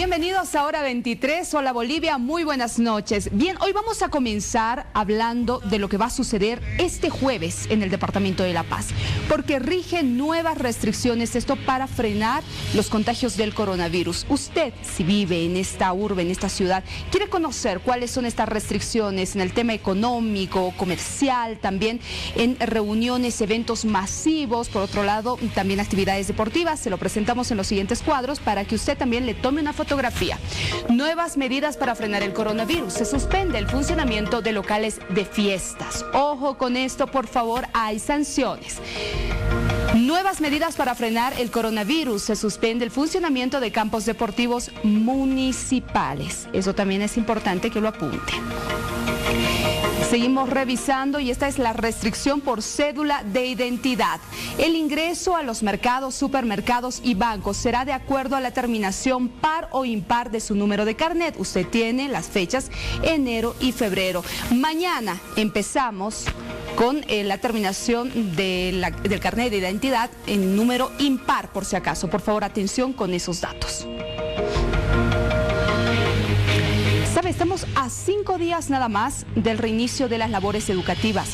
Bienvenidos a Hora 23. Hola Bolivia, muy buenas noches. Bien, hoy vamos a comenzar hablando de lo que va a suceder este jueves en el departamento de La Paz, porque rigen nuevas restricciones, esto para frenar los contagios del coronavirus. Usted, si vive en esta urbe, en esta ciudad, quiere conocer cuáles son estas restricciones en el tema económico, comercial, también en reuniones, eventos masivos, por otro lado, también actividades deportivas. Se lo presentamos en los siguientes cuadros para que usted también le tome una fotografía. Nuevas medidas para frenar el coronavirus. Se suspende el funcionamiento de locales de fiestas. Ojo con esto, por favor, hay sanciones. Nuevas medidas para frenar el coronavirus. Se suspende el funcionamiento de campos deportivos municipales. Eso también es importante que lo apunte. Seguimos revisando y esta es la restricción por cédula de identidad. El ingreso a los mercados, supermercados y bancos será de acuerdo a la terminación par o impar de su número de carnet. Usted tiene las fechas enero y febrero. Mañana empezamos con la terminación del carnet de identidad en número impar, por si acaso. Por favor, atención con esos datos. Estamos a 5 días nada más del reinicio de las labores educativas.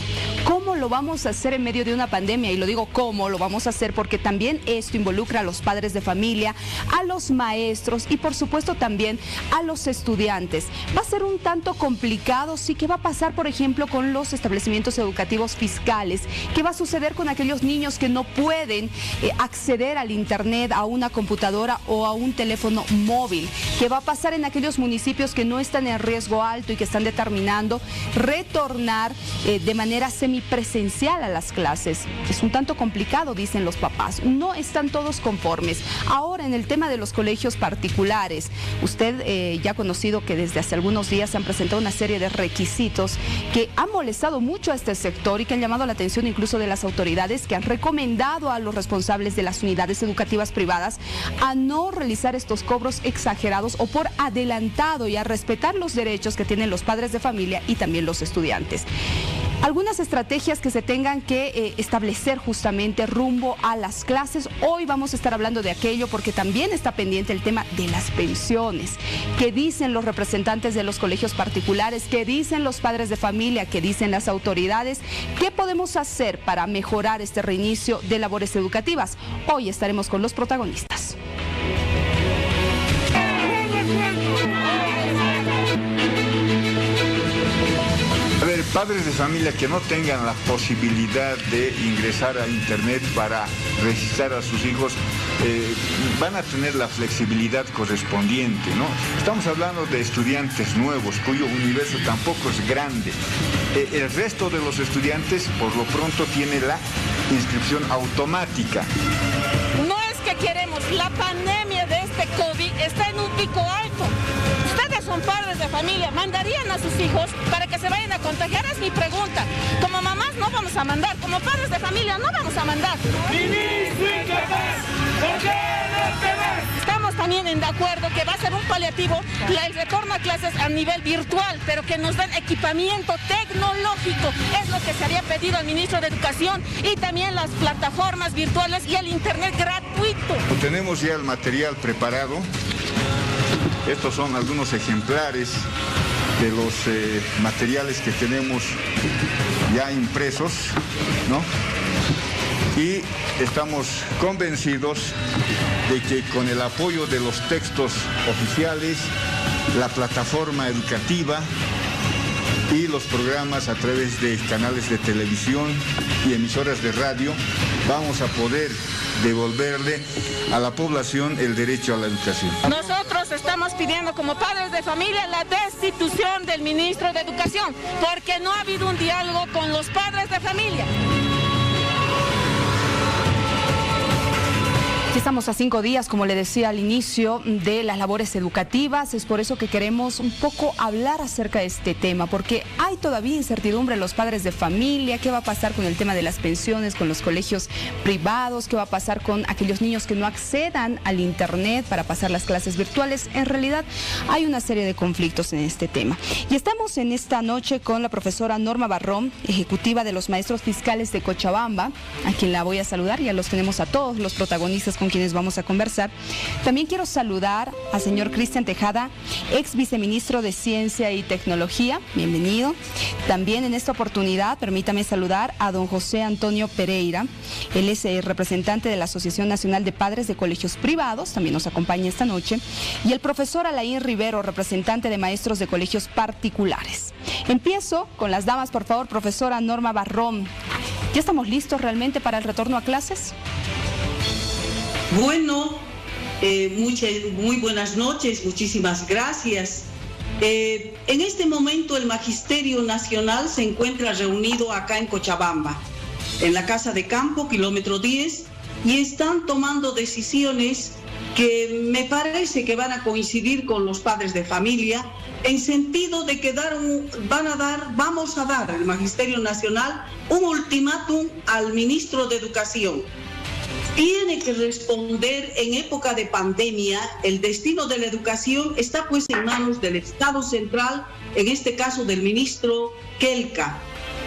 ¿Cómo lo vamos a hacer en medio de una pandemia? Y lo digo cómo lo vamos a hacer porque también esto involucra a los padres de familia, a los maestros y por supuesto también a los estudiantes. Va a ser un tanto complicado, sí. ¿Qué va a pasar, por ejemplo, con los establecimientos educativos fiscales? ¿Qué va a suceder con aquellos niños que no pueden acceder al internet, a una computadora o a un teléfono móvil? ¿Qué va a pasar en aquellos municipios que no están en riesgo alto y que están determinando retornar de manera semipresencial a las clases? Es un tanto complicado, dicen los papás. No están todos conformes. Ahora, en el tema de los colegios particulares, usted ya ha conocido que desde hace algunos días se han presentado una serie de requisitos que han molestado mucho a este sector y que han llamado la atención incluso de las autoridades, que han recomendado a los responsables de las unidades educativas privadas a no realizar estos cobros exagerados o por adelantado y a respetar los derechos que tienen los padres de familia y también los estudiantes. Algunas estrategias que se tengan que establecer justamente rumbo a las clases. Hoy vamos a estar hablando de aquello porque también está pendiente el tema de las pensiones. ¿Qué dicen los representantes de los colegios particulares? ¿Qué dicen los padres de familia? ¿Qué dicen las autoridades? ¿Qué podemos hacer para mejorar este reinicio de labores educativas? Hoy estaremos con los protagonistas. A ver, padres de familia que no tengan la posibilidad de ingresar a internet para registrar a sus hijos, van a tener la flexibilidad correspondiente, ¿no? Estamos hablando de estudiantes nuevos, cuyo universo tampoco es grande. El resto de los estudiantes, por lo pronto, tiene la inscripción automática. No es que queremos, la pandemia de este COVID está en un pico alto. Ustedes son padres de familia, ¿mandarían a sus hijos para que se vayan a contagiar? Es mi pregunta. Como mamás no vamos a mandar, como padres de familia no vamos a mandar. Ministro incapaz, ¿por qué no te vas? Estamos también de acuerdo que va a ser un paliativo el retorno a clases a nivel virtual, pero que nos den equipamiento tecnológico. Es lo que se había pedido al ministro de Educación y también las plataformas virtuales y el internet gratuito. Tenemos ya el material preparado. Estos son algunos ejemplares de los materiales que tenemos ya impresos, ¿no? Y estamos convencidos de que con el apoyo de los textos oficiales, la plataforma educativa y los programas a través de canales de televisión y emisoras de radio, vamos a poder devolverle a la población el derecho a la educación. Nosotros estamos pidiendo como padres de familia la destitución del ministro de Educación, porque no ha habido un diálogo con los padres de familia. Estamos a 5 días, como le decía al inicio, de las labores educativas. Es por eso que queremos un poco hablar acerca de este tema, porque hay todavía incertidumbre en los padres de familia. ¿Qué va a pasar con el tema de las pensiones, con los colegios privados? ¿Qué va a pasar con aquellos niños que no accedan al internet para pasar las clases virtuales? En realidad hay una serie de conflictos en este tema. Y estamos en esta noche con la profesora Norma Barrón, ejecutiva de los maestros fiscales de Cochabamba, a quien la voy a saludar. Ya los tenemos a todos los protagonistas con quienes vamos a conversar. También quiero saludar al señor Cristian Tejada, ex viceministro de Ciencia y Tecnología. Bienvenido. También en esta oportunidad, permítame saludar a don José Antonio Pereira. Él es representante de la Asociación Nacional de Padres de Colegios Privados, también nos acompaña esta noche. Y el profesor Alain Rivero, representante de maestros de colegios particulares. Empiezo con las damas, por favor, profesora Norma Barrón. ¿Ya estamos listos realmente para el retorno a clases? Bueno, muy buenas noches, muchísimas gracias. En este momento el Magisterio Nacional se encuentra reunido acá en Cochabamba, en la Casa de Campo, kilómetro 10, y están tomando decisiones que me parece que van a coincidir con los padres de familia, en sentido de que vamos a dar el Magisterio Nacional un ultimátum al ministro de Educación. Tiene que responder en época de pandemia. El destino de la educación está pues en manos del Estado Central, en este caso del ministro Kelka.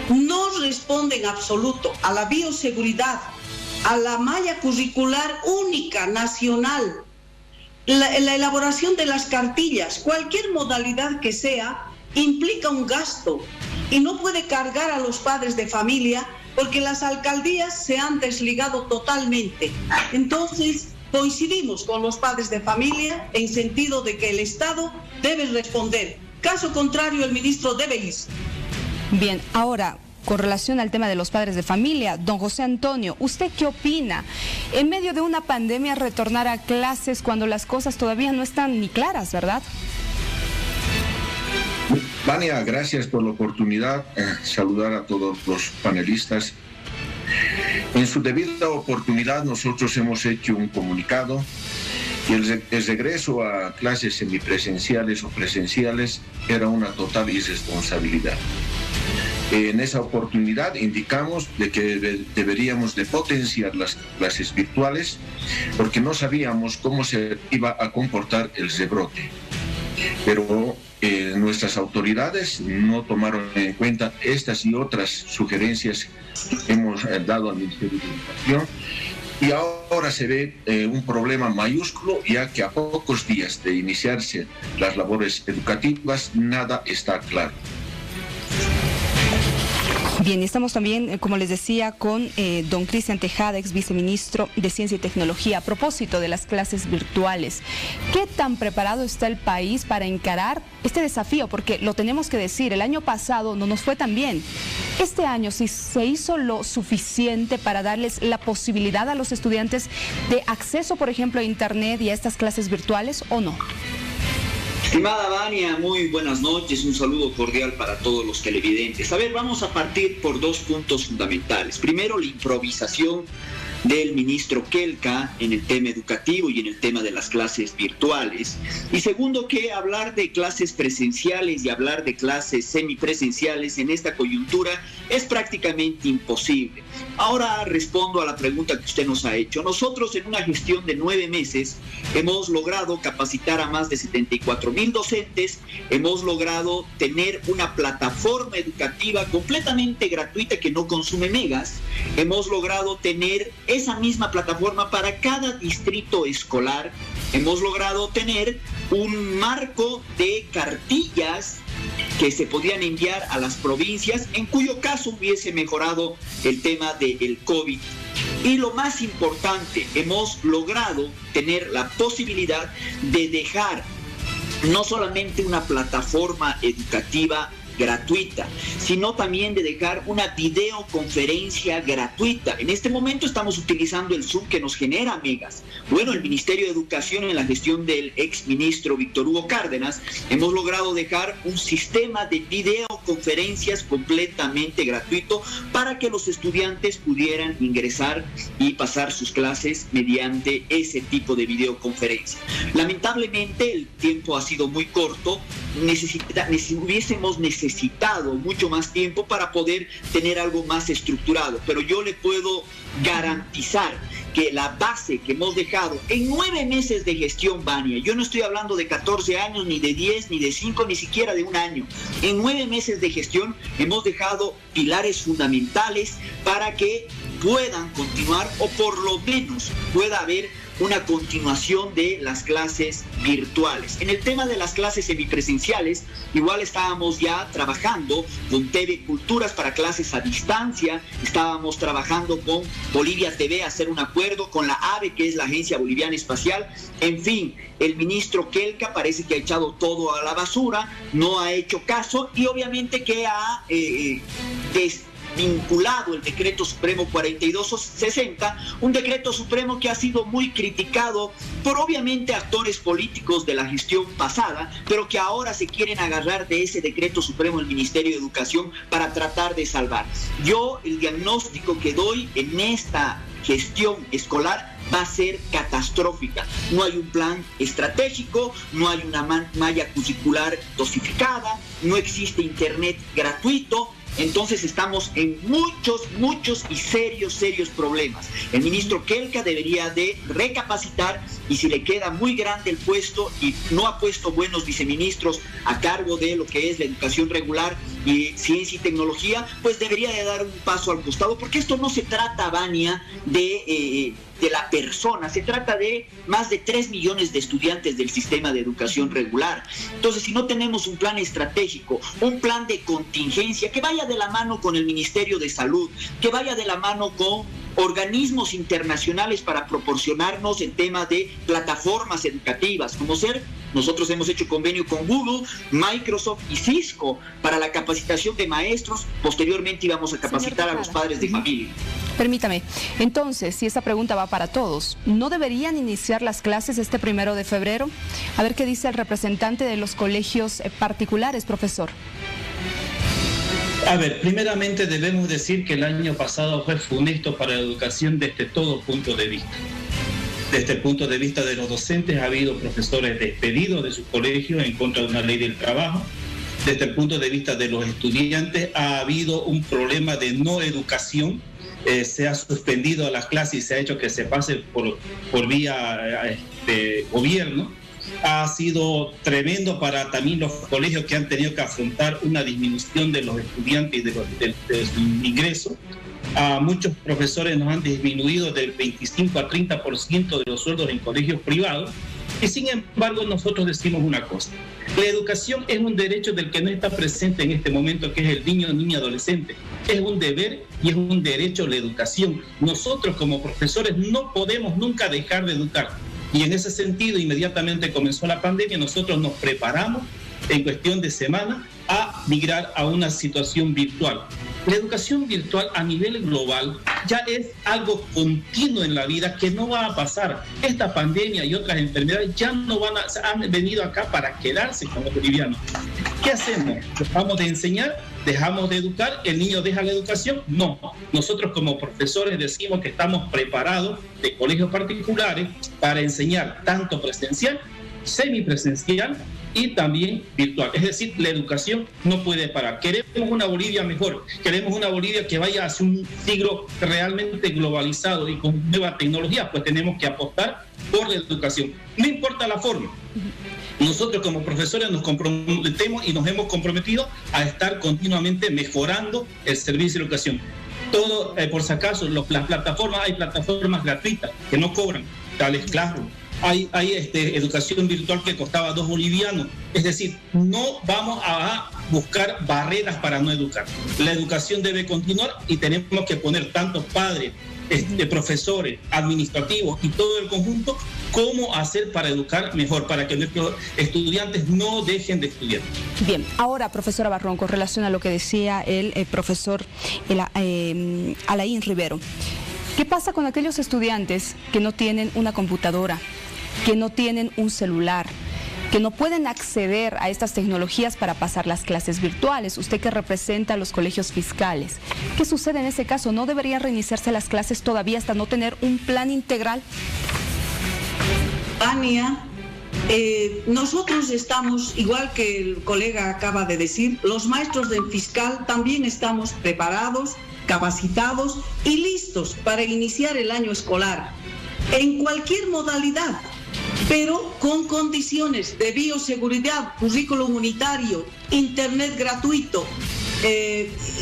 No responde en absoluto a la bioseguridad, a la malla curricular única nacional, la elaboración de las cartillas, cualquier modalidad que sea, implica un gasto y no puede cargar a los padres de familia porque las alcaldías se han desligado totalmente. Entonces, coincidimos con los padres de familia en sentido de que el Estado debe responder. Caso contrario, el ministro debe irse. Bien, ahora, con relación al tema de los padres de familia, don José Antonio, ¿usted qué opina? En medio de una pandemia, retornar a clases cuando las cosas todavía no están ni claras, ¿verdad? Vania, gracias por la oportunidad. Saludar a todos los panelistas. En su debida oportunidad, nosotros hemos hecho un comunicado y el regreso a clases semipresenciales o presenciales era una total irresponsabilidad. En esa oportunidad indicamos de que deberíamos de potenciar las clases virtuales porque no sabíamos cómo se iba a comportar el rebrote. Pero nuestras autoridades no tomaron en cuenta estas y otras sugerencias que hemos dado al Ministerio de Educación y ahora se ve un problema mayúsculo, ya que a pocos días de iniciarse las labores educativas nada está claro. Bien, estamos también, como les decía, con don Cristian Tejada, ex viceministro de Ciencia y Tecnología. A propósito de las clases virtuales, ¿qué tan preparado está el país para encarar este desafío? Porque lo tenemos que decir, el año pasado no nos fue tan bien. Este año, ¿sí se hizo lo suficiente para darles la posibilidad a los estudiantes de acceso, por ejemplo, a Internet y a estas clases virtuales o no? Estimada Vania, muy buenas noches, un saludo cordial para todos los televidentes. A ver, vamos a partir por dos puntos fundamentales. Primero, la improvisación del ministro Kelka en el tema educativo y en el tema de las clases virtuales. Y segundo, que hablar de clases presenciales y hablar de clases semipresenciales en esta coyuntura es prácticamente imposible. Ahora respondo a la pregunta que usted nos ha hecho. Nosotros en una gestión de 9 meses hemos logrado capacitar a más de 74,000 docentes, hemos logrado tener una plataforma educativa completamente gratuita que no consume megas, hemos logrado tener esa misma plataforma para cada distrito escolar, hemos logrado tener un marco de cartillas que se podían enviar a las provincias, en cuyo caso hubiese mejorado el tema del COVID. Y lo más importante, hemos logrado tener la posibilidad de dejar no solamente una plataforma educativa gratuita, sino también de dejar una videoconferencia gratuita. En este momento estamos utilizando el Zoom que nos genera megas. Bueno, el Ministerio de Educación, en la gestión del ex ministro Víctor Hugo Cárdenas, hemos logrado dejar un sistema de videoconferencias completamente gratuito para que los estudiantes pudieran ingresar y pasar sus clases mediante ese tipo de videoconferencia. Lamentablemente el tiempo ha sido muy corto, hubiésemos necesitado mucho más tiempo para poder tener algo más estructurado, pero yo le puedo garantizar que la base que hemos dejado en 9 meses de gestión, Vania, yo no estoy hablando de 14 años, ni de 10, ni de 5, ni siquiera de un año. En 9 meses de gestión hemos dejado pilares fundamentales para que puedan continuar, o por lo menos pueda haber una continuación de las clases virtuales. En el tema de las clases semipresenciales, igual estábamos ya trabajando con TV Culturas para clases a distancia, estábamos trabajando con Bolivia TV a hacer un acuerdo con la AVE, que es la Agencia Boliviana Espacial. En fin, el ministro Kelka parece que ha echado todo a la basura, no ha hecho caso y obviamente que ha desvinculado el decreto supremo 4260, un decreto supremo que ha sido muy criticado por obviamente actores políticos de la gestión pasada, pero que ahora se quieren agarrar de ese decreto supremo del Ministerio de Educación para tratar de salvar. Yo el diagnóstico que doy en esta gestión escolar va a ser catastrófica. No hay un plan estratégico, no hay una malla curricular dosificada, no existe internet gratuito. Entonces estamos en muchos y serios problemas. El ministro Kelka debería de recapacitar y si le queda muy grande el puesto y no ha puesto buenos viceministros a cargo de lo que es la educación regular y ciencia y tecnología, pues debería de dar un paso al costado, porque esto no se trata, Vania, de la persona, se trata de más de 3 millones de estudiantes del sistema de educación regular. Entonces, si no tenemos un plan estratégico, un plan de contingencia que vaya de la mano con el Ministerio de Salud, que vaya de la mano con organismos internacionales para proporcionarnos el tema de plataformas educativas, como nosotros hemos hecho convenio con Google, Microsoft y Cisco para la capacitación de maestros. Posteriormente íbamos a capacitar a los padres de familia. Permítame, entonces, si esta pregunta va para todos, ¿no deberían iniciar las clases este 1 de febrero? A ver qué dice el representante de los colegios particulares, profesor. A ver, primeramente debemos decir que el año pasado fue funesto para la educación desde todo punto de vista. Desde el punto de vista de los docentes, ha habido profesores despedidos de sus colegios en contra de una ley del trabajo. Desde el punto de vista de los estudiantes, ha habido un problema de no educación. Se ha suspendido las clases y se ha hecho que se pase por vía gobierno. Ha sido tremendo para también los colegios que han tenido que afrontar una disminución de los estudiantes y de su ingreso. A muchos profesores nos han disminuido del 25 a 30% de los sueldos en colegios privados. Y sin embargo, nosotros decimos una cosa: la educación es un derecho del que no está presente en este momento, que es el niño o niña adolescente. Es un deber y es un derecho la educación. Nosotros como profesores no podemos nunca dejar de educar. Y en ese sentido, inmediatamente comenzó la pandemia, nosotros nos preparamos en cuestión de semana a migrar a una situación virtual. La educación virtual a nivel global ya es algo continuo en la vida que no va a pasar. Esta pandemia y otras enfermedades ya no han venido acá para quedarse con los bolivianos. ¿Qué hacemos? ¿Dejamos de enseñar? ¿Dejamos de educar? ¿El niño deja la educación? No. Nosotros como profesores decimos que estamos preparados de colegios particulares para enseñar tanto presencial, semipresencial y también virtual. Es decir, la educación no puede parar. Queremos una Bolivia mejor, queremos una Bolivia que vaya hacia un siglo realmente globalizado y con nueva tecnología, pues tenemos que apostar por la educación. No importa la forma. Nosotros como profesores nos comprometemos y nos hemos comprometido a estar continuamente mejorando el servicio de educación. Todo, por si acaso, las plataformas, hay plataformas gratuitas que no cobran, tales Classroom. Hay educación virtual que costaba 2 bolivianos. Es decir, no vamos a buscar barreras para no educar. La educación debe continuar y tenemos que poner tanto padres, profesores, administrativos y todo el conjunto, cómo hacer para educar mejor, para que nuestros estudiantes no dejen de estudiar. Bien, ahora, profesora Barrón, con relación a lo que decía el profesor Alain Rivero, ¿qué pasa con aquellos estudiantes que no tienen una computadora, que no tienen un celular, que no pueden acceder a estas tecnologías para pasar las clases virtuales? Usted que representa a los colegios fiscales, ¿qué sucede en ese caso? ¿No deberían reiniciarse las clases todavía hasta no tener un plan integral? Ania, nosotros estamos, igual que el colega acaba de decir, los maestros del fiscal también estamos preparados, capacitados y listos para iniciar el año escolar en cualquier modalidad, pero con condiciones de bioseguridad, currículum unitario, internet gratuito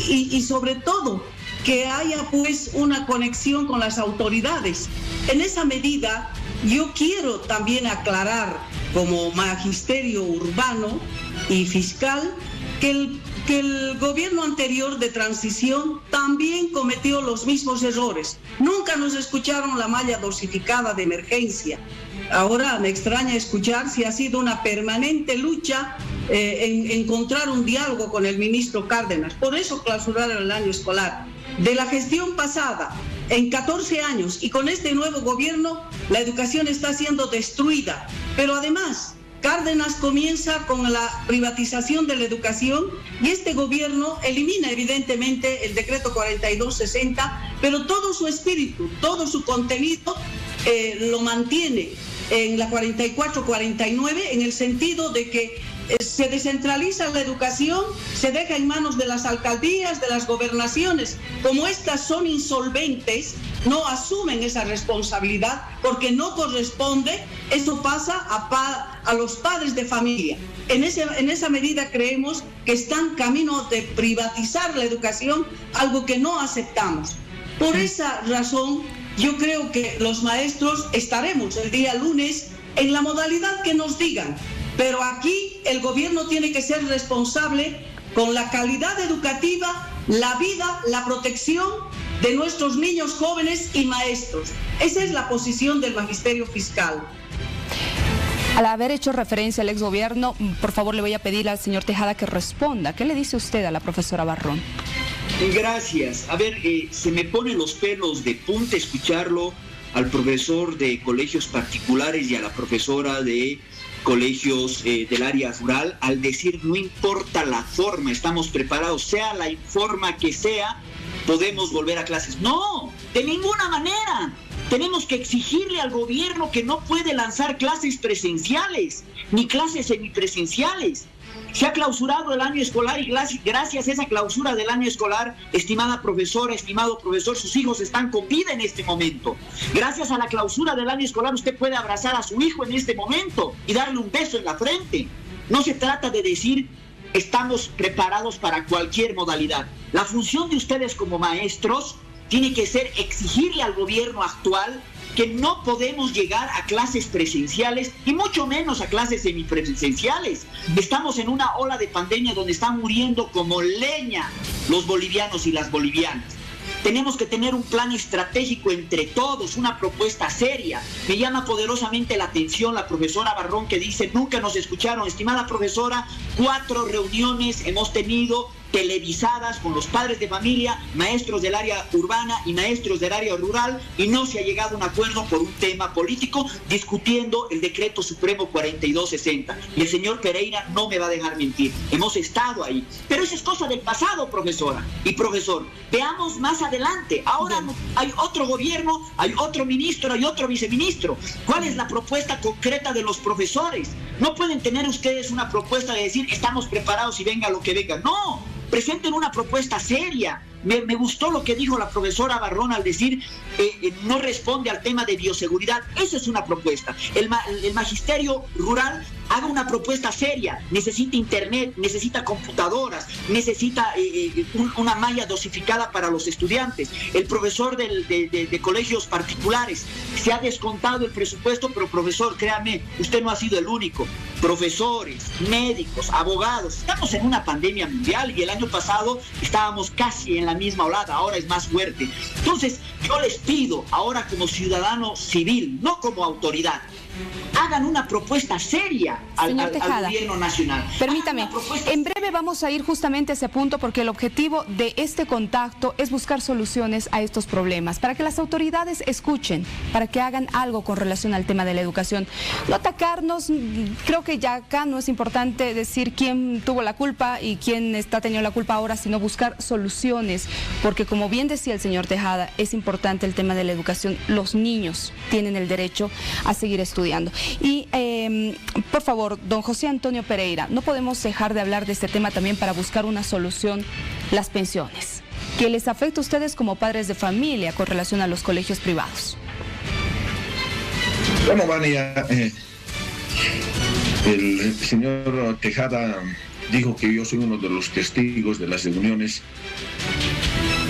y sobre todo que haya pues una conexión con las autoridades. En esa medida, yo quiero también aclarar como magisterio urbano y fiscal que el gobierno anterior de transición también cometió los mismos errores. Nunca nos escucharon la malla dosificada de emergencia. Ahora me extraña escuchar si ha sido una permanente lucha en encontrar un diálogo con el ministro Cárdenas. Por eso clausuraron el año escolar. De la gestión pasada, en 14 años, y con este nuevo gobierno, la educación está siendo destruida. Pero además, Cárdenas comienza con la privatización de la educación y este gobierno elimina evidentemente el decreto 4260, pero todo su espíritu, todo su contenido lo mantiene en la 4449, en el sentido de que se descentraliza la educación, se deja en manos de las alcaldías, de las gobernaciones. Como estas son insolventes, no asumen esa responsabilidad porque no corresponde. Eso pasa a los padres de familia. En esa medida creemos que están camino de privatizar la educación, algo que no aceptamos. Por esa razón, yo creo que los maestros estaremos el día lunes en la modalidad que nos digan. Pero aquí el gobierno tiene que ser responsable con la calidad educativa, la vida, la protección de nuestros niños, jóvenes y maestros. Esa es la posición del magisterio fiscal. Al haber hecho referencia al exgobierno, por favor le voy a pedir al señor Tejada que responda. ¿Qué le dice usted a la profesora Barrón? Gracias. A ver, se me ponen los pelos de punta escucharlo al profesor de colegios particulares y a la profesora de colegios del área rural al decir no importa la forma, estamos preparados, sea la forma que sea, podemos volver a clases. No, de ninguna manera. Tenemos que exigirle al gobierno que no puede lanzar clases presenciales ni clases semipresenciales. Se ha clausurado el año escolar y gracias a esa clausura del año escolar, estimada profesora, estimado profesor, sus hijos están con vida en este momento. Gracias a la clausura del año escolar usted puede abrazar a su hijo en este momento y darle un beso en la frente. No se trata de decir estamos preparados para cualquier modalidad. La función de ustedes como maestros tiene que ser exigirle al gobierno actual que no podemos llegar a clases presenciales y mucho menos a clases semipresenciales. Estamos en una ola de pandemia donde están muriendo como leña los bolivianos y las bolivianas. Tenemos que tener un plan estratégico entre todos, una propuesta seria. Me llama poderosamente la atención la profesora Barrón que dice, nunca nos escucharon. Estimada profesora, 4 reuniones hemos tenido televisadas con los padres de familia, maestros del área urbana y maestros del área rural, y no se ha llegado a un acuerdo por un tema político discutiendo el decreto supremo 4260. Y el señor Pereira no me va a dejar mentir, hemos estado ahí. Pero eso es cosa del pasado, profesora y profesor. Veamos más adelante. Ahora hay otro gobierno, hay otro ministro, hay otro viceministro. ¿Cuál es la propuesta concreta de los profesores? No pueden tener ustedes una propuesta de decir estamos preparados y venga lo que venga. No, presenten una propuesta seria. Me gustó lo que dijo la profesora Barrón al decir no responde al tema de bioseguridad. Eso es una propuesta. El magisterio rural haga una propuesta seria. Necesita internet, necesita computadoras, necesita una malla dosificada para los estudiantes. El profesor de colegios particulares, se ha descontado el presupuesto, pero profesor, créame, usted no ha sido el único. Profesores, médicos, abogados, estamos en una pandemia mundial y el año pasado estábamos casi en la misma olada, ahora es más fuerte. Entonces, yo les pido ahora como ciudadano civil, no como autoridad, hagan una propuesta seria al gobierno nacional. Permítame, en breve vamos a ir justamente a ese punto porque el objetivo de este contacto es buscar soluciones a estos problemas, para que las autoridades escuchen, para que hagan algo con relación al tema de la educación. No atacarnos, creo que ya acá no es importante decir quién tuvo la culpa y quién está teniendo la culpa ahora, sino buscar soluciones, porque como bien decía el señor Tejada, es importante el tema de la educación. Los niños tienen el derecho a seguir estudiando. Y por favor, don José Antonio Pereira, no podemos dejar de hablar de este tema también para buscar una solución, las pensiones, que les afecta a ustedes como padres de familia con relación a los colegios privados. Bueno, Vania, el señor Tejada dijo que yo soy uno de los testigos de las reuniones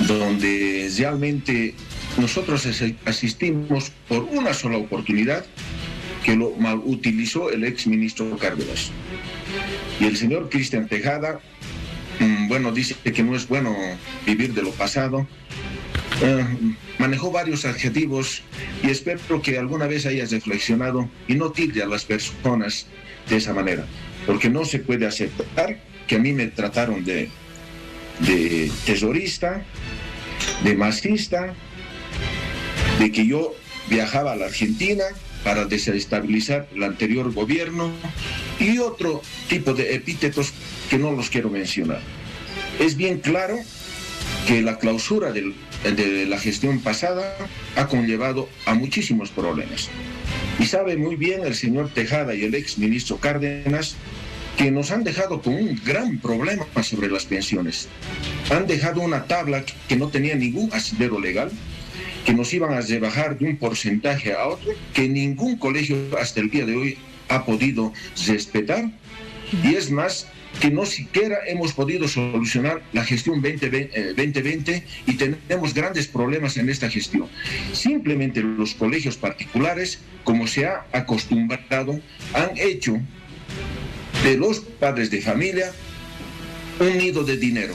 donde realmente nosotros asistimos por una sola oportunidad que lo mal utilizó el ex ministro Cárdenas. Y el señor Cristian Tejada, dice que no es bueno vivir de lo pasado. Manejó varios adjetivos y espero que alguna vez hayas reflexionado y no tilde a las personas de esa manera, porque no se puede aceptar que a mí me trataron de terrorista, de masista, de que yo viajaba a la Argentina para desestabilizar el anterior gobierno y otro tipo de epítetos que no los quiero mencionar. Es bien claro que la clausura de la gestión pasada ha conllevado a muchísimos problemas. Y sabe muy bien el señor Tejada y el ex ministro Cárdenas que nos han dejado con un gran problema sobre las pensiones. Han dejado una tabla que no tenía ningún asidero legal, que nos iban a rebajar de un porcentaje a otro, que ningún colegio hasta el día de hoy ha podido respetar, y es más, que no siquiera hemos podido solucionar la gestión 2020 y tenemos grandes problemas en esta gestión. Simplemente los colegios particulares, como se ha acostumbrado, han hecho de los padres de familia un nido de dinero.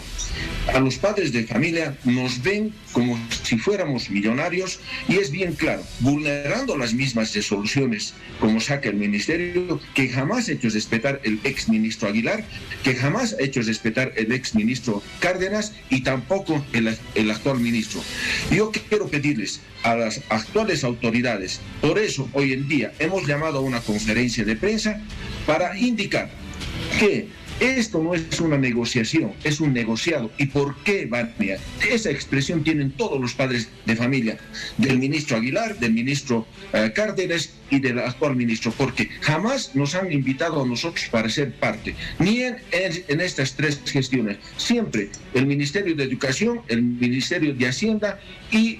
A los padres de familia nos ven como si fuéramos millonarios y es bien claro, vulnerando las mismas resoluciones como saca el ministerio, que jamás ha hecho respetar el ex ministro Aguilar, que jamás ha hecho respetar el ex ministro Cárdenas y tampoco el actual ministro. Yo quiero pedirles a las actuales autoridades, por eso hoy en día hemos llamado a una conferencia de prensa para indicar que esto no es una negociación, es un negociado. ¿Y por qué, Vania? Esa expresión tienen todos los padres de familia, del ministro Aguilar, del ministro Cárdenas y del actual ministro, porque jamás nos han invitado a nosotros para ser parte, ni en estas tres gestiones. Siempre el Ministerio de Educación, el Ministerio de Hacienda y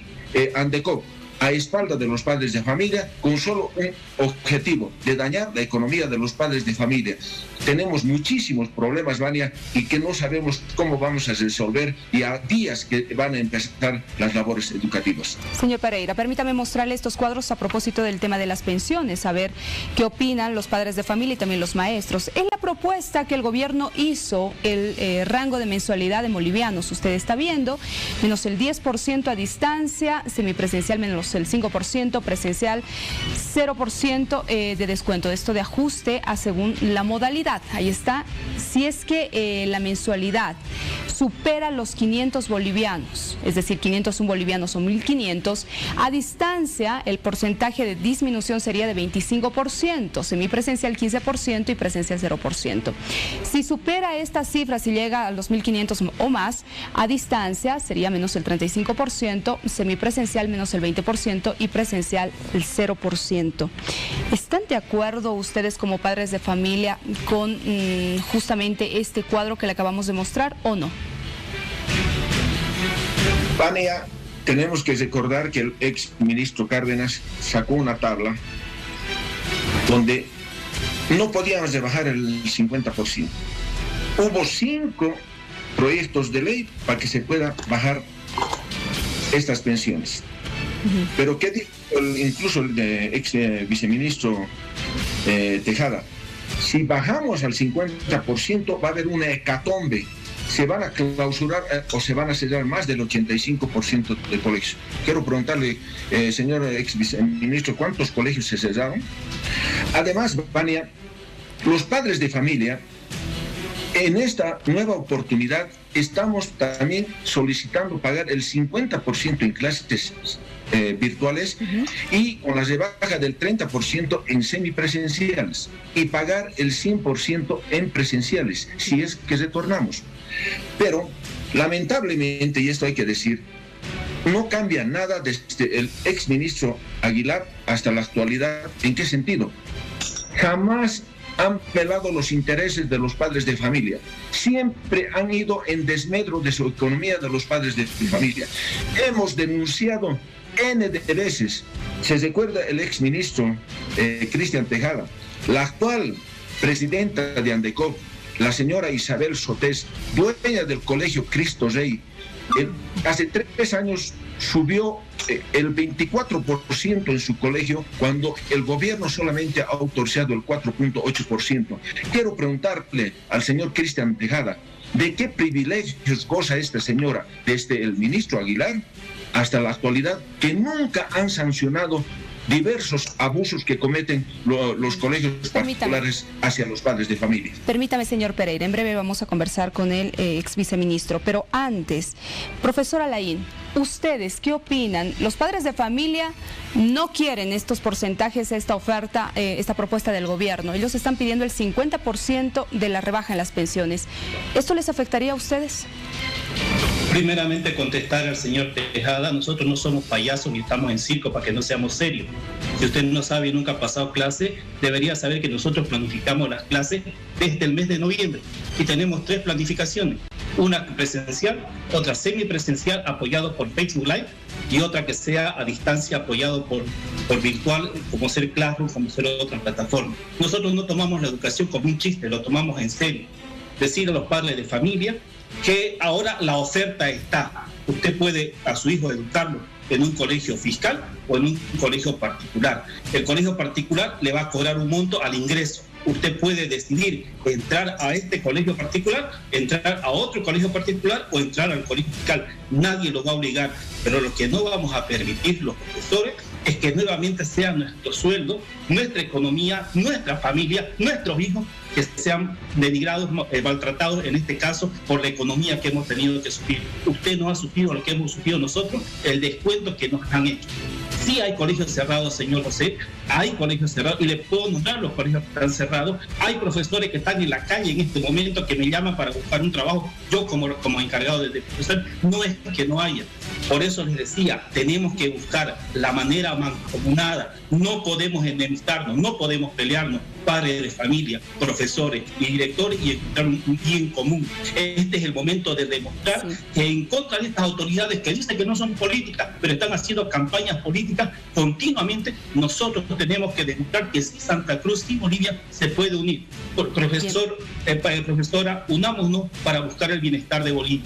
Andecop, a espalda de los padres de familia, con solo un objetivo, de dañar la economía de los padres de familia. Tenemos muchísimos problemas, Vania, y que no sabemos cómo vamos a resolver y a días que van a empezar las labores educativas. Señor Pereira, permítame mostrarle estos cuadros a propósito del tema de las pensiones, a ver qué opinan los padres de familia y también los maestros. En la propuesta que el gobierno hizo, el rango de mensualidad en bolivianos, usted está viendo, menos el 10% a distancia, semipresencial menos el 5%, presencial 0% de descuento. Esto de ajuste a según la modalidad. Ahí está. Si es que la mensualidad supera los 500 bolivianos, es decir, 501 bolivianos o 1.500, a distancia el porcentaje de disminución sería de 25%, semipresencial 15% y presencial 0%. Si supera esta cifra, si llega a los 1.500 o más, a distancia sería menos el 35%, semipresencial menos el 20% y presencial el 0%. ¿Están de acuerdo ustedes como padres de familia con justamente este cuadro que le acabamos de mostrar o no? Vania, tenemos que recordar que el ex ministro Cárdenas sacó una tabla donde no podíamos rebajar el 50%. Hubo 5 proyectos de ley para que se pueda bajar estas pensiones. Pero ¿qué dijo incluso el ex viceministro Tejada? Si bajamos al 50% va a haber una hecatombe. Se van a clausurar o se van a cerrar más del 85% de colegios. Quiero preguntarle, señor ex viceministro, ¿cuántos colegios se cerraron? Además, Vania, los padres de familia, en esta nueva oportunidad, estamos también solicitando pagar el 50% en clases virtuales y con la rebaja del 30% en semipresenciales y pagar el 100% en presenciales, si es que retornamos. Pero, lamentablemente, y esto hay que decir, no cambia nada desde el exministro Aguilar hasta la actualidad. ¿En qué sentido? Jamás han pelado los intereses de los padres de familia. Siempre han ido en desmedro de su economía de los padres de familia. Hemos denunciado N de veces. Se recuerda el exministro Cristian Tejada, la actual presidenta de Andecop, la señora Isabel Sotés, dueña del colegio Cristo Rey, Hace 3 años subió el 24% en su colegio cuando el gobierno solamente ha autorizado el 4.8%. Quiero preguntarle al señor Cristian Tejada, ¿de qué privilegios goza esta señora desde el ministro Aguilar hasta la actualidad, que nunca han sancionado diversos abusos que cometen los colegios particulares hacia los padres de familia? Permítame, señor Pereira, en breve vamos a conversar con el ex viceministro, pero antes, profesora Laín, ¿ustedes qué opinan? Los padres de familia no quieren estos porcentajes, esta oferta, esta propuesta del gobierno. Ellos están pidiendo el 50% de la rebaja en las pensiones. ¿Esto les afectaría a ustedes? Primeramente, contestar al señor Tejada, nosotros no somos payasos ni estamos en circo para que no seamos serios. Si usted no sabe y nunca ha pasado clase, debería saber que nosotros planificamos las clases desde el mes de noviembre y tenemos 3 planificaciones. Una presencial, otra semipresencial apoyado por Facebook Live y otra que sea a distancia apoyado por virtual, como ser Classroom, como ser otra plataforma. Nosotros no tomamos la educación como un chiste, lo tomamos en serio. Decir a los padres de familia que ahora la oferta está. Usted puede a su hijo educarlo en un colegio fiscal o en un colegio particular. El colegio particular le va a cobrar un monto al ingreso. Usted puede decidir entrar a este colegio particular, entrar a otro colegio particular o entrar al colegio fiscal. Nadie lo va a obligar, pero lo que no vamos a permitir los profesores es que nuevamente sea nuestro sueldo, nuestra economía, nuestra familia, nuestros hijos que sean denigrados, maltratados, en este caso, por la economía que hemos tenido que sufrir. Usted no ha sufrido lo que hemos sufrido nosotros, el descuento que nos han hecho. Sí hay colegios cerrados, señor José, hay colegios cerrados, y le puedo nombrar los colegios que están cerrados. Hay profesores que están en la calle en este momento que me llaman para buscar un trabajo. Yo como encargado de profesor, no es que no haya. Por eso les decía, tenemos que buscar la manera mancomunada. No podemos enemistarnos, no podemos pelearnos, padres de familia, profesores y directores, y encontrar un bien común. Este es el momento de demostrar que en contra de estas autoridades que dicen que no son políticas, pero están haciendo campañas políticas continuamente, nosotros tenemos que demostrar que sí, Santa Cruz y Bolivia se puede unir. Profesora, unámonos para buscar el bienestar de Bolivia.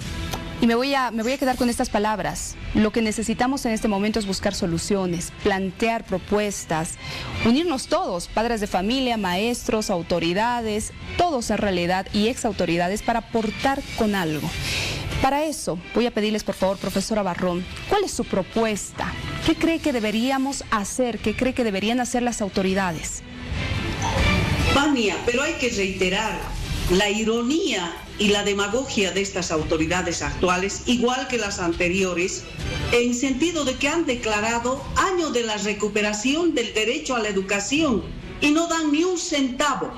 Y me voy a quedar con estas palabras. Lo que necesitamos en este momento es buscar soluciones, plantear propuestas, unirnos todos, padres de familia, maestros, autoridades, todos en realidad y exautoridades, para aportar con algo. Para eso voy a pedirles, por favor, profesora Barrón, ¿cuál es su propuesta? ¿Qué cree que deberíamos hacer? ¿Qué cree que deberían hacer las autoridades? Vania, pero hay que reiterar la ironía y la demagogia de estas autoridades actuales, igual que las anteriores, en sentido de que han declarado año de la recuperación del derecho a la educación y no dan ni un centavo.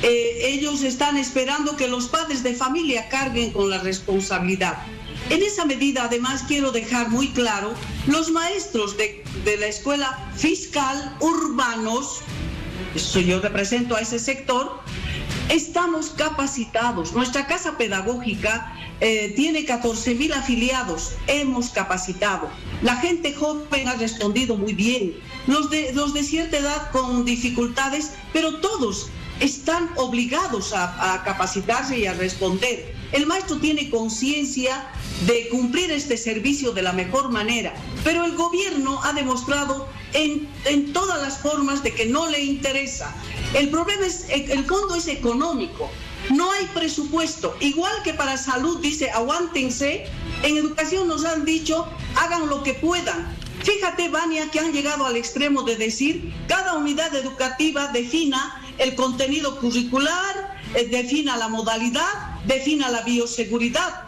Ellos están esperando que los padres de familia carguen con la responsabilidad. En esa medida, además, quiero dejar muy claro, los maestros de la escuela fiscal urbanos, yo represento a ese sector, estamos capacitados. Nuestra casa pedagógica tiene 14.000 afiliados. Hemos capacitado. La gente joven ha respondido muy bien. Los de cierta edad con dificultades, pero todos están obligados a capacitarse y a responder. El maestro tiene conciencia de cumplir este servicio de la mejor manera, pero el gobierno ha demostrado en todas las formas de que no le interesa. El problema es, el fondo es económico, no hay presupuesto. Igual que para salud dice, aguántense, en educación nos han dicho, hagan lo que puedan. Fíjate, Vania, que han llegado al extremo de decir, cada unidad educativa defina el contenido curricular, defina la modalidad, defina la bioseguridad.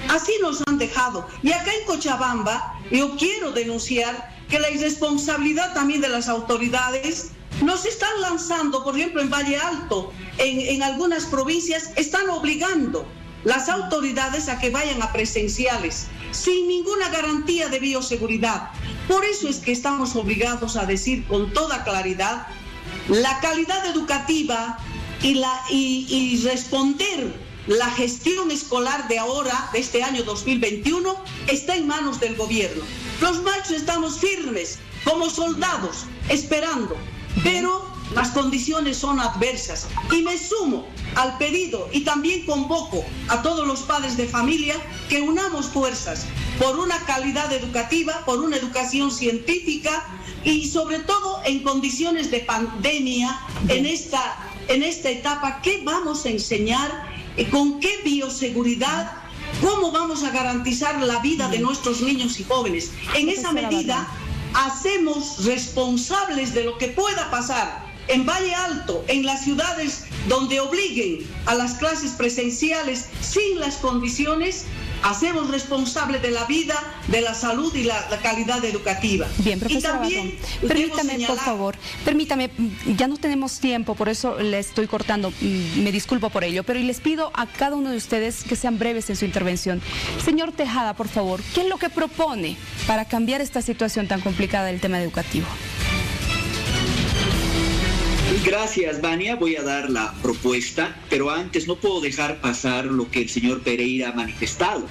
Así nos han dejado. Y acá en Cochabamba, yo quiero denunciar que la irresponsabilidad también de las autoridades nos están lanzando, por ejemplo, en Valle Alto, en algunas provincias, están obligando las autoridades a que vayan a presenciales, sin ninguna garantía de bioseguridad. Por eso es que estamos obligados a decir con toda claridad, la calidad educativa y responder la gestión escolar de ahora, de este año 2021, está en manos del gobierno. Los maestros estamos firmes, como soldados, esperando. Pero las condiciones son adversas. Y me sumo al pedido y también convoco a todos los padres de familia que unamos fuerzas por una calidad educativa, por una educación científica y sobre todo en condiciones de pandemia en esta etapa. ¿Qué vamos a enseñar? ¿Con qué bioseguridad? ¿Cómo vamos a garantizar la vida de nuestros niños y jóvenes? En esa medida hacemos responsables de lo que pueda pasar en Valle Alto, en las ciudades donde obliguen a las clases presenciales sin las condiciones. Hacemos responsables de la vida, de la salud y la calidad educativa. Bien, profesora Barrón, permítame, por favor, permítame, ya no tenemos tiempo, por eso le estoy cortando, me disculpo por ello, pero les pido a cada uno de ustedes que sean breves en su intervención. Señor Tejada, por favor, ¿qué es lo que propone para cambiar esta situación tan complicada del tema educativo? Gracias, Vania. Voy a dar la propuesta, pero antes no puedo dejar pasar lo que el señor Pereira ha manifestado.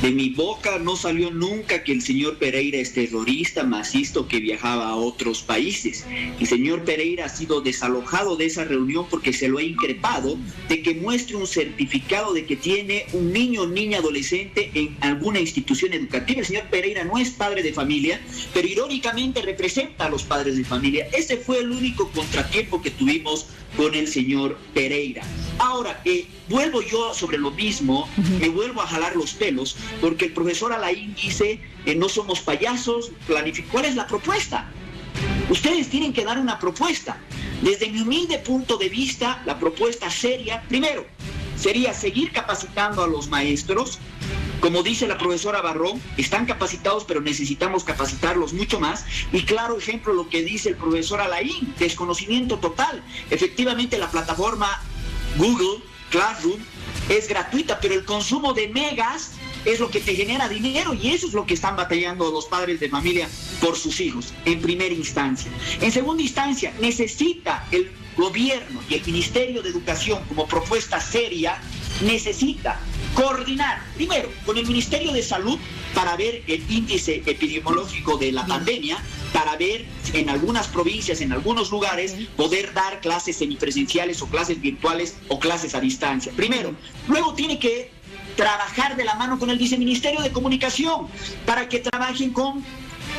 De mi boca no salió nunca que el señor Pereira es terrorista, masista o que viajaba a otros países. El señor Pereira ha sido desalojado de esa reunión porque se lo ha increpado de que muestre un certificado de que tiene un niño o niña adolescente en alguna institución educativa. El señor Pereira no es padre de familia, pero irónicamente representa a los padres de familia. Ese fue el único contratiempo que tuvimos con el señor Pereira. Ahora, vuelvo yo sobre lo mismo, me vuelvo a jalar los pelos, porque el profesor Alain dice, no somos payasos, ¿cuál es la propuesta? Ustedes tienen que dar una propuesta. Desde mi humilde punto de vista, la propuesta seria, primero, sería seguir capacitando a los maestros. Como dice la profesora Barrón, están capacitados, pero necesitamos capacitarlos mucho más. Y claro ejemplo lo que dice el profesor Alain, desconocimiento total. Efectivamente la plataforma Google Classroom es gratuita, pero el consumo de megas es lo que te genera dinero y eso es lo que están batallando los padres de familia por sus hijos, en primera instancia. En segunda instancia, necesita el gobierno y el Ministerio de Educación como propuesta seria, necesita coordinar primero con el Ministerio de Salud para ver el índice epidemiológico de la pandemia, para ver en algunas provincias, en algunos lugares, poder dar clases semipresenciales o clases virtuales o clases a distancia. Primero, luego tiene que trabajar de la mano con el Viceministerio de Comunicación para que trabajen con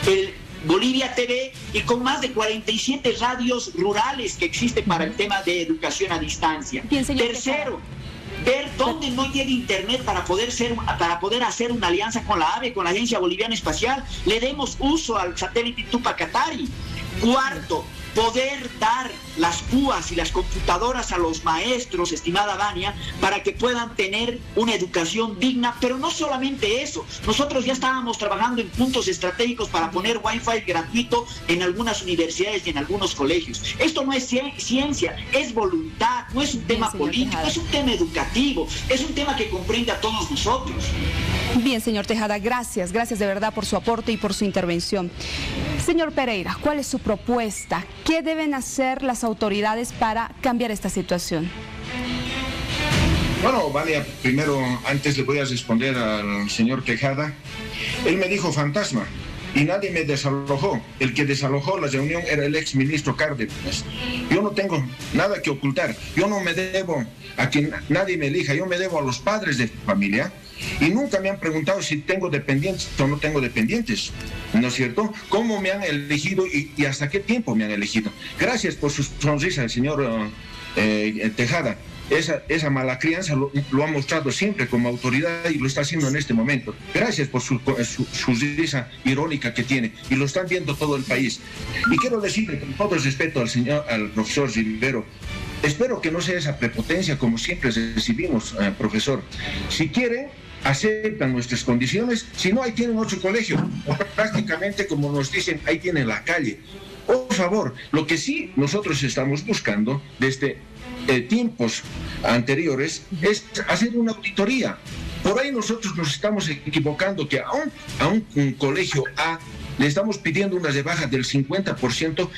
el Bolivia TV y con más de 47 radios rurales que existen para el tema de educación a distancia. Tercero, ver dónde no llega internet para poder hacer una alianza con la AVE, con la Agencia Boliviana Espacial, le demos uso al satélite Tupacatari. Cuarto, poder dar las púas y las computadoras a los maestros, estimada Vania, para que puedan tener una educación digna, pero no solamente eso. Nosotros ya estábamos trabajando en puntos estratégicos para poner Wi-Fi gratuito en algunas universidades y en algunos colegios. Esto no es ciencia, es voluntad, no es un tema político, es un tema educativo, es un tema que comprende a todos nosotros. Bien, señor Tejada, gracias de verdad por su aporte y por su intervención. Señor Pereira, ¿cuál es su propuesta? ¿Qué deben hacer las autoridades para cambiar esta situación? Bueno, Vania, primero, antes le voy a responder al señor Tejada. Él me dijo fantasma y nadie me desalojó. El que desalojó la reunión era el ex ministro Cárdenas. Yo no tengo nada que ocultar. Yo no me debo a quien nadie me elija. Yo me debo a los padres de familia. Y nunca me han preguntado si tengo dependientes o no tengo dependientes, ¿no es cierto? ¿Cómo me han elegido y hasta qué tiempo me han elegido? Gracias por su sonrisa, señor Tejada. Esa mala crianza lo ha mostrado siempre como autoridad y lo está haciendo en este momento. Gracias por su risa irónica que tiene y lo están viendo todo el país. Y quiero decirle con todo el respeto al profesor Rivero, espero que no sea esa prepotencia como siempre recibimos, profesor. Si quiere, aceptan nuestras condiciones, si no, ahí tienen otro colegio, o prácticamente como nos dicen, ahí tienen la calle. Por favor, lo que sí nosotros estamos buscando desde tiempos anteriores es hacer una auditoría. Por ahí nosotros nos estamos equivocando que a un colegio A le estamos pidiendo una rebaja del 50%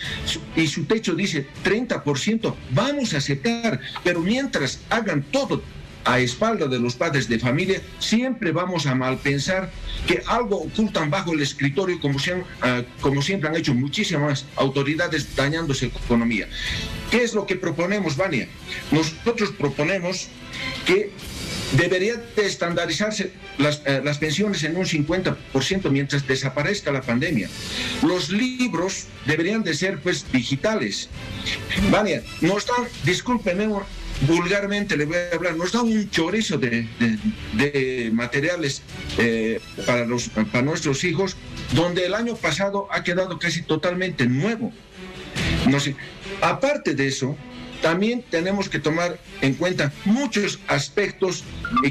y su techo dice 30%, vamos a aceptar, pero mientras hagan todo a espalda de los padres de familia, siempre vamos a malpensar que algo ocultan bajo el escritorio, como siempre han hecho muchísimas autoridades dañando su economía. ¿Qué es lo que proponemos, Vania? Nosotros proponemos que deberían de estandarizarse las pensiones en un 50% mientras desaparezca la pandemia. Los libros deberían de ser pues digitales. Vania, nos dan, discúlpeme, vulgarmente le voy a hablar, nos da un chorizo de materiales para nuestros hijos, donde el año pasado ha quedado casi totalmente nuevo. No sé. Aparte de eso, también tenemos que tomar en cuenta muchos aspectos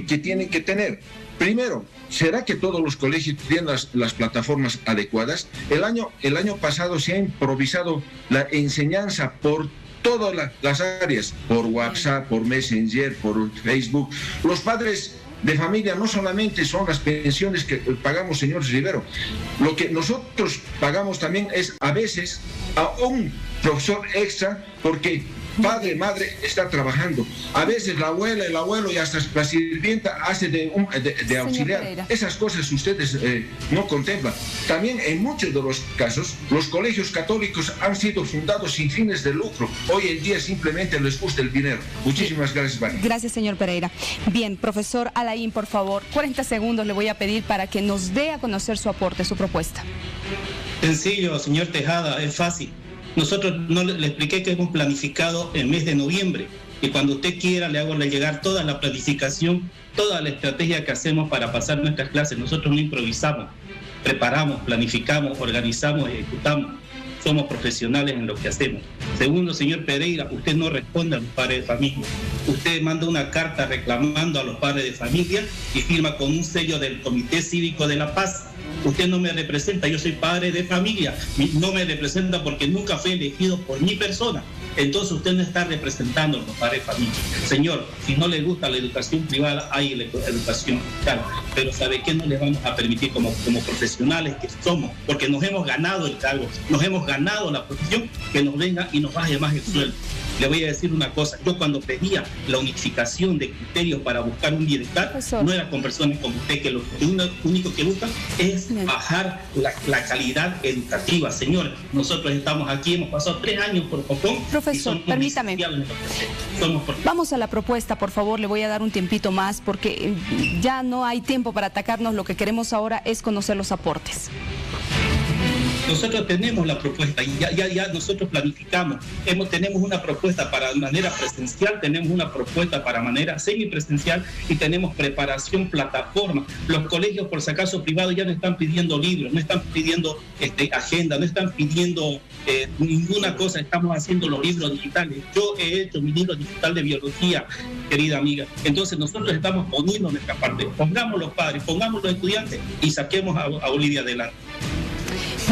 que tienen que tener. Primero, ¿será que todos los colegios tienen las plataformas adecuadas? El año pasado se ha improvisado la enseñanza por todas las áreas, por WhatsApp, por Messenger, por Facebook. Los padres de familia no solamente son las pensiones que pagamos, señor Rivero, lo que nosotros pagamos también es a veces a un profesor extra, porque padre, madre está trabajando. A veces la abuela, el abuelo y hasta la sirvienta hace de auxiliar. Esas cosas ustedes no contemplan. También en muchos de los casos, los colegios católicos han sido fundados sin fines de lucro. Hoy en día simplemente les gusta el dinero. Muchísimas gracias, Vania. Gracias, señor Pereira. Bien, profesor Alain, por favor, 40 segundos le voy a pedir para que nos dé a conocer su aporte, su propuesta. Sencillo, señor Tejada, es fácil. Nosotros no le expliqué que hemos planificado el mes de noviembre y cuando usted quiera le hago llegar toda la planificación, toda la estrategia que hacemos para pasar nuestras clases. Nosotros no improvisamos, preparamos, planificamos, organizamos, ejecutamos. Somos profesionales en lo que hacemos. Segundo, señor Pereira, usted no responde a los padres de familia. Usted manda una carta reclamando a los padres de familia y firma con un sello del Comité Cívico de la Paz. Usted no me representa, yo soy padre de familia, no me representa porque nunca fue elegido por mi persona. Entonces usted no está representando a los padres de familia. Señor, si no le gusta la educación privada, hay educación fiscal. Pero ¿sabe qué? No le vamos a permitir como profesionales que somos, porque nos hemos ganado el cargo, nos hemos ganado la posición, que nos venga y nos baje más el sueldo. Le voy a decir una cosa, yo cuando pedía la unificación de criterios para buscar un bienestar, no era con personas como usted, que lo único que buscan es bajar la calidad educativa. Señores, nosotros estamos aquí, hemos pasado 3 años por Copón. Profesor, permítame. Vamos a la propuesta, por favor, le voy a dar un tiempito más, porque ya no hay tiempo para atacarnos, lo que queremos ahora es conocer los aportes. Nosotros tenemos la propuesta y ya nosotros planificamos. Tenemos una propuesta para manera presencial, tenemos una propuesta para manera semipresencial y tenemos preparación plataforma. Los colegios, por si acaso privados, ya no están pidiendo libros, no están pidiendo agenda, no están pidiendo ninguna cosa. Estamos haciendo los libros digitales. Yo he hecho mi libro digital de biología, querida amiga. Entonces nosotros estamos poniendo nuestra parte. Pongamos los padres, pongamos los estudiantes y saquemos a Bolivia adelante.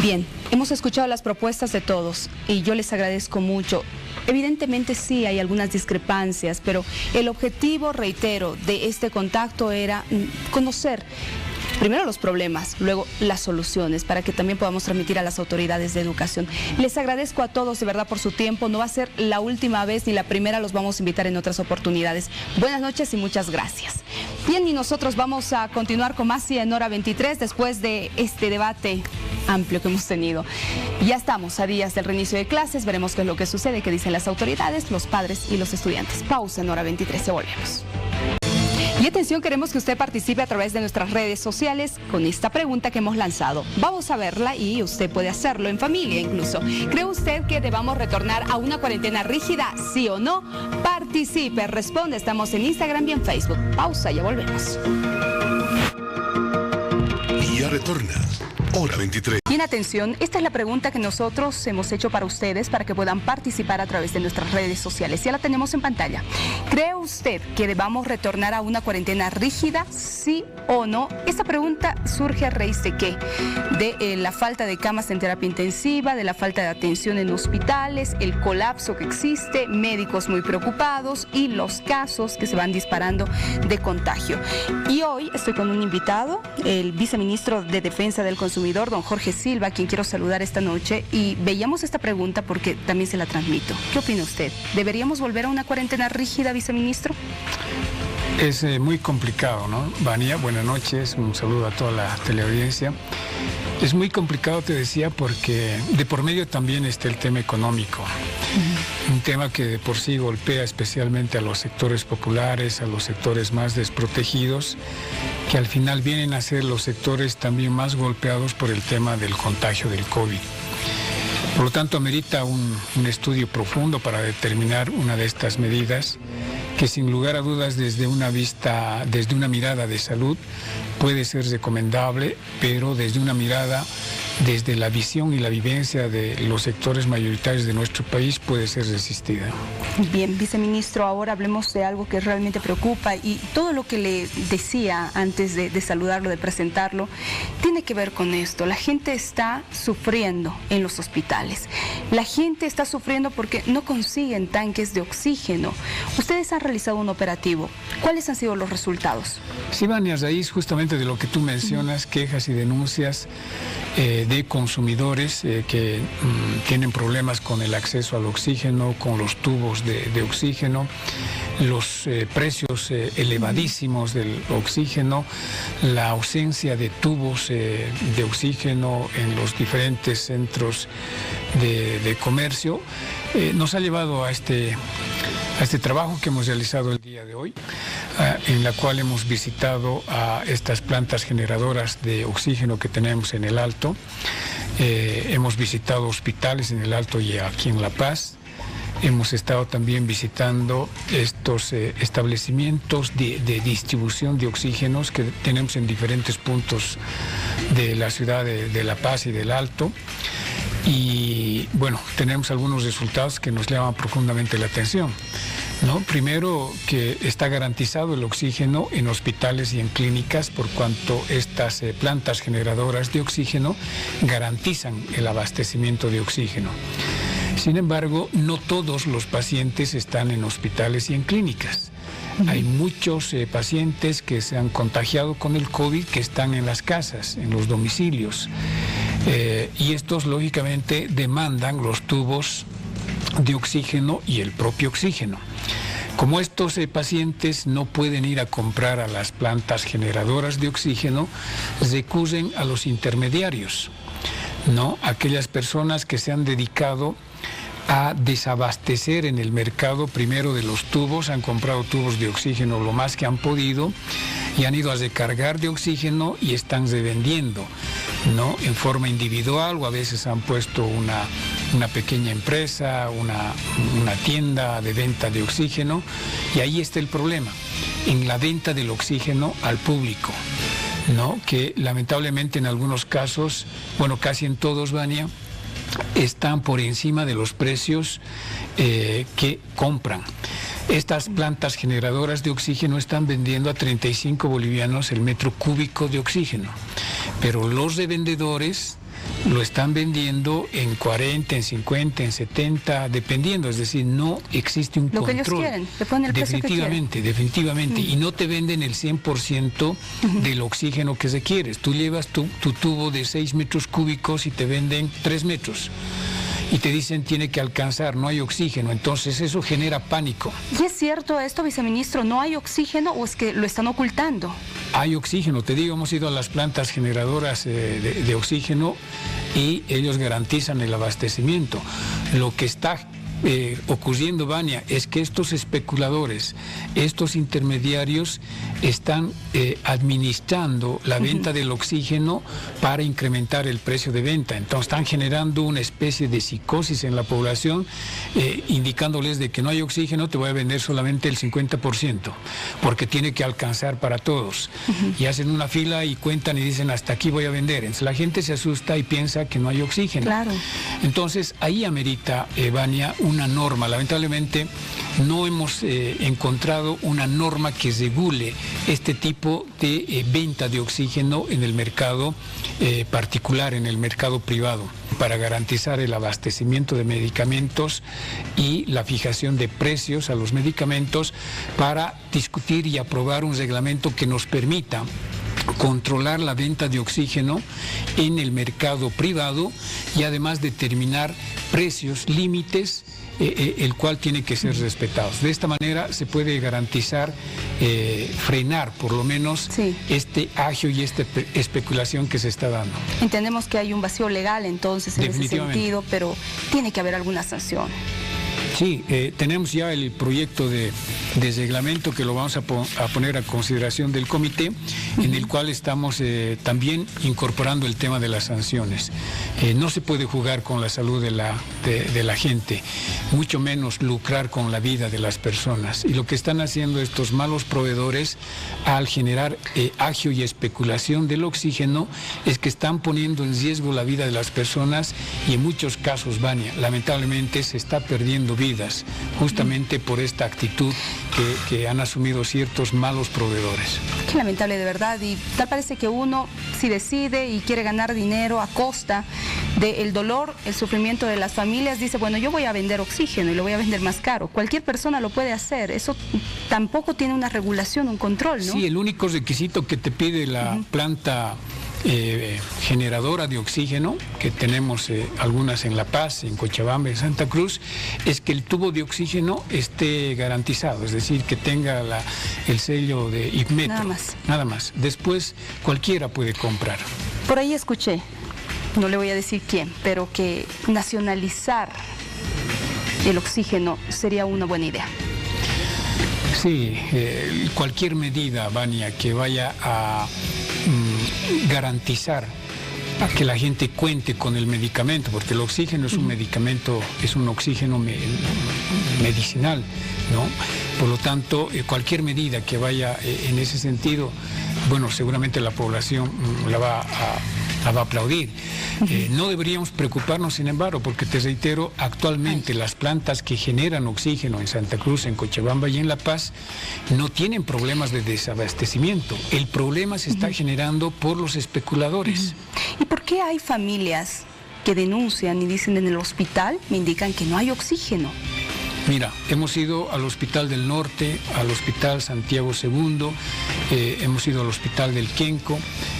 Bien, hemos escuchado las propuestas de todos y yo les agradezco mucho. Evidentemente sí hay algunas discrepancias, pero el objetivo, reitero, de este contacto era conocer primero los problemas, luego las soluciones, para que también podamos transmitir a las autoridades de educación. Les agradezco a todos de verdad por su tiempo, no va a ser la última vez ni la primera, los vamos a invitar en otras oportunidades. Buenas noches y muchas gracias. Bien, y nosotros vamos a continuar con más en Hora 23 después de este debate amplio que hemos tenido. Ya estamos a días del reinicio de clases, veremos qué es lo que sucede, qué dicen las autoridades, los padres y los estudiantes. Pausa en Hora 23, ya volvemos. Y atención, queremos que usted participe a través de nuestras redes sociales con esta pregunta que hemos lanzado. Vamos a verla y usted puede hacerlo en familia incluso. ¿Cree usted que debamos retornar a una cuarentena rígida, sí o no? Participe, responde, estamos en Instagram y en Facebook. Pausa, ya volvemos. Y ya retorna. Hora 23. Bien, atención, esta es la pregunta que nosotros hemos hecho para ustedes para que puedan participar a través de nuestras redes sociales. Ya la tenemos en pantalla. ¿Cree usted que debamos retornar a una cuarentena rígida, sí o no? Esta pregunta surge a raíz de ¿qué? De la falta de camas en terapia intensiva, de la falta de atención en hospitales, el colapso que existe, médicos muy preocupados y los casos que se van disparando de contagio. Y hoy estoy con un invitado, el viceministro de Defensa del Consumidor, don Jorge Silva, a quien quiero saludar esta noche, y veíamos esta pregunta porque también se la transmito. ¿Qué opina usted? ¿Deberíamos volver a una cuarentena rígida, viceministro? Es muy complicado, ¿no? Vania, buenas noches, un saludo a toda la teleaudiencia. Es muy complicado, te decía, porque de por medio también está el tema económico. Un tema que de por sí golpea especialmente a los sectores populares, a los sectores más desprotegidos, que al final vienen a ser los sectores también más golpeados por el tema del contagio del COVID. Por lo tanto, amerita un estudio profundo para determinar una de estas medidas que sin lugar a dudas desde una mirada de salud puede ser recomendable, pero desde una mirada, desde la visión y la vivencia de los sectores mayoritarios de nuestro país puede ser resistida. Bien, viceministro, ahora hablemos de algo que realmente preocupa y todo lo que le decía antes de saludarlo, de presentarlo, tiene que ver con esto. La gente está sufriendo en los hospitales. La gente está sufriendo porque no consiguen tanques de oxígeno. Ustedes han realizado un operativo. ¿Cuáles han sido los resultados? Sí, Vania, a raíz justamente de lo que tú mencionas, quejas y denuncias de consumidores que tienen problemas con el acceso al oxígeno, con los tubos de oxígeno, los precios elevadísimos del oxígeno, la ausencia de tubos de oxígeno en los diferentes centros de comercio, nos ha llevado a este trabajo que hemos realizado el día de hoy, en la cual hemos visitado a estas plantas generadoras de oxígeno que tenemos en el Alto. Hemos visitado hospitales en el Alto y aquí en La Paz. Hemos estado también visitando estos establecimientos de distribución de oxígenos que tenemos en diferentes puntos de la ciudad de La Paz y del Alto. Y bueno, tenemos algunos resultados que nos llaman profundamente la atención, ¿no? Primero, que está garantizado el oxígeno en hospitales y en clínicas, por cuanto estas plantas generadoras de oxígeno garantizan el abastecimiento de oxígeno. Sin embargo, no todos los pacientes están en hospitales y en clínicas. Hay muchos pacientes que se han contagiado con el COVID que están en las casas, en los domicilios. Y estos, lógicamente, demandan los tubos de oxígeno y el propio oxígeno. Como estos pacientes no pueden ir a comprar a las plantas generadoras de oxígeno, recurren a los intermediarios, ¿no? Aquellas personas que se han dedicado a desabastecer en el mercado primero de los tubos, han comprado tubos de oxígeno lo más que han podido y han ido a recargar de oxígeno y están revendiendo, ¿no? En forma individual, o a veces han puesto una pequeña empresa, una tienda de venta de oxígeno, y ahí está el problema, en la venta del oxígeno al público, ¿no? Que lamentablemente en algunos casos, bueno, casi en todos, Vania, están por encima de los precios que compran. Estas plantas generadoras de oxígeno están vendiendo a 35 bolivianos el metro cúbico de oxígeno, pero los revendedores lo están vendiendo en 40, en 50, en 70, dependiendo, es decir, no existe un control. Lo que ellos quieren, le ponen el precio que quieren. Definitivamente, y no te venden el 100% del oxígeno que requieres. Tú llevas tu tubo de 6 metros cúbicos y te venden 3 metros. Y te dicen tiene que alcanzar, no hay oxígeno, entonces eso genera pánico. ¿Y es cierto esto, viceministro? ¿No hay oxígeno o es que lo están ocultando? Hay oxígeno, te digo, hemos ido a las plantas generadoras de oxígeno y ellos garantizan el abastecimiento. Lo que está ocurriendo, Vania, es que estos especuladores, estos intermediarios están administrando la venta del oxígeno para incrementar el precio de venta. Entonces están generando una especie de psicosis en la población, indicándoles de que no hay oxígeno, te voy a vender solamente el 50%, porque tiene que alcanzar para todos. Y hacen una fila y cuentan y dicen hasta aquí voy a vender. Entonces la gente se asusta y piensa que no hay oxígeno. Claro. Entonces ahí amerita, Vania, una norma. Lamentablemente no hemos encontrado una norma que regule este tipo de venta de oxígeno en el mercado particular, en el mercado privado, para garantizar el abastecimiento de medicamentos y la fijación de precios a los medicamentos, para discutir y aprobar un reglamento que nos permita controlar la venta de oxígeno en el mercado privado y además determinar precios, límites, el cual tiene que ser respetado. De esta manera se puede garantizar, frenar por lo menos este agio y esta especulación que se está dando. Entendemos que hay un vacío legal entonces en ese sentido, pero tiene que haber alguna sanción. Sí, tenemos ya el proyecto de reglamento que lo vamos a poner a consideración del comité, en el cual estamos también incorporando el tema de las sanciones. No se puede jugar con la salud de la gente, mucho menos lucrar con la vida de las personas. Y lo que están haciendo estos malos proveedores al generar agio y especulación del oxígeno es que están poniendo en riesgo la vida de las personas y en muchos casos, Vania, lamentablemente se está perdiendo vidas justamente por esta actitud que han asumido ciertos malos proveedores. Qué lamentable de verdad, y tal parece que uno si decide y quiere ganar dinero a costa del dolor, el sufrimiento de las familias, dice, bueno, yo voy a vender oxígeno y lo voy a vender más caro. Cualquier persona lo puede hacer, eso tampoco tiene una regulación, un control, ¿no? Sí, el único requisito que te pide la planta generadora de oxígeno, que tenemos algunas en La Paz, en Cochabamba, en Santa Cruz, es que el tubo de oxígeno esté garantizado, es decir, que tenga el sello de IPMETRO. Nada más. Nada más. Después cualquiera puede comprar. Por ahí escuché, no le voy a decir quién, pero que nacionalizar el oxígeno sería una buena idea. Sí, cualquier medida, Vania, que vaya a garantizar a que la gente cuente con el medicamento, porque el oxígeno es un medicamento, es un oxígeno medicinal, ¿no? Por lo tanto, cualquier medida que vaya en ese sentido, bueno, seguramente la población la va a aplaudir. No deberíamos preocuparnos, sin embargo, porque te reitero, actualmente las plantas que generan oxígeno en Santa Cruz, en Cochabamba y en La Paz no tienen problemas de desabastecimiento. El problema se está generando por los especuladores. ¿Y por qué hay familias que denuncian y dicen en el hospital, me indican que no hay oxígeno? Mira, hemos ido al Hospital del Norte, al Hospital Santiago II, hemos ido al Hospital del Quenco,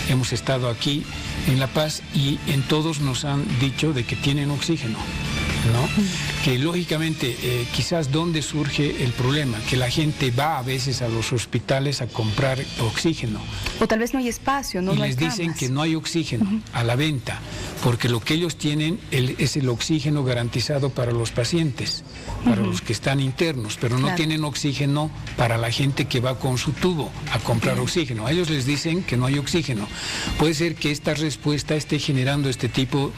hemos estado aquí en La Paz y en todos nos han dicho de que tienen oxígeno, ¿no? Que lógicamente, quizás ¿dónde surge el problema? Que la gente va a veces a los hospitales a comprar oxígeno. O tal vez no hay espacio, ¿no? Y no les hay dicen camas. que no hay oxígeno a la venta, porque lo que ellos tienen es el oxígeno garantizado para los pacientes, para los que están internos, pero no tienen oxígeno para la gente que va con su tubo a comprar oxígeno. A ellos les dicen que no hay oxígeno. Puede ser que esta respuesta esté generando este tipo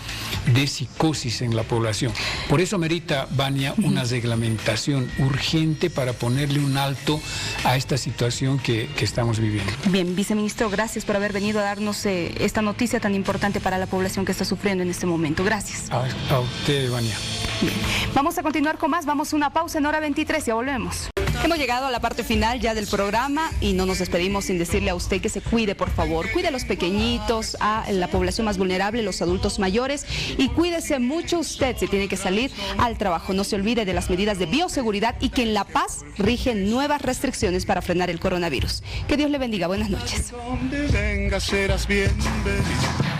de psicosis en la población. Por eso merita, Vania, una reglamentación urgente para ponerle un alto a esta situación que estamos viviendo. Bien, viceministro, gracias por haber venido a darnos esta noticia tan importante para la población que está sufriendo en este momento. Gracias. A usted, Vania. Bien. Vamos a continuar con más, vamos a una pausa en hora 23, ya volvemos. Hemos llegado a la parte final ya del programa y no nos despedimos sin decirle a usted que se cuide, por favor. Cuide a los pequeñitos, a la población más vulnerable, los adultos mayores, y cuídese mucho usted si tiene que salir al trabajo. No se olvide de las medidas de bioseguridad y que en La Paz rigen nuevas restricciones para frenar el coronavirus. Que Dios le bendiga. Buenas noches. Donde venga serás bienvenido.